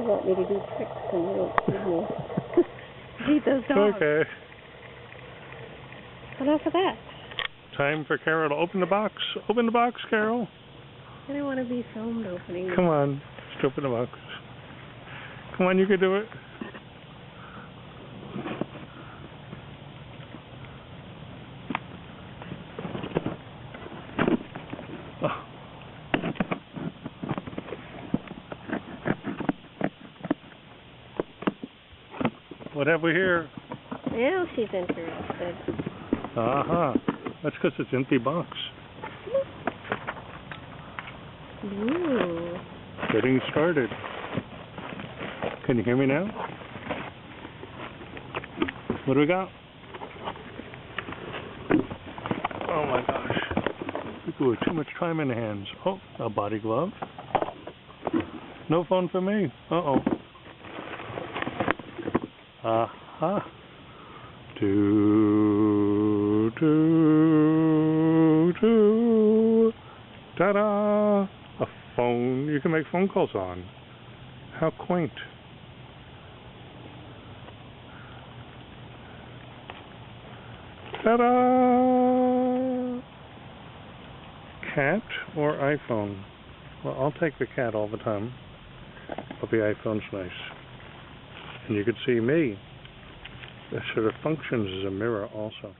want me to do tricks and you don't give me. Feed those dogs. Okay. Enough of that. Time for Carol to open the box. Open the box, Carol. I don't want to be filmed opening. Come on. Just open the box. Come on, you can do it. Oh. What have we here? Now she's interested. Uh-huh. That's because it's an empty box. Ooh. Getting started. Can you hear me now? What do we got? Oh my gosh. People with too much time in their hands. Oh, a body glove. No phone for me. Uh-oh. Aha. Ta-da! A phone you can make phone calls on. How quaint. Ta-da! Cat or iPhone? Well, I'll take the cat all the time, but the iPhone's nice. And you can see me. It sort of functions as a mirror also.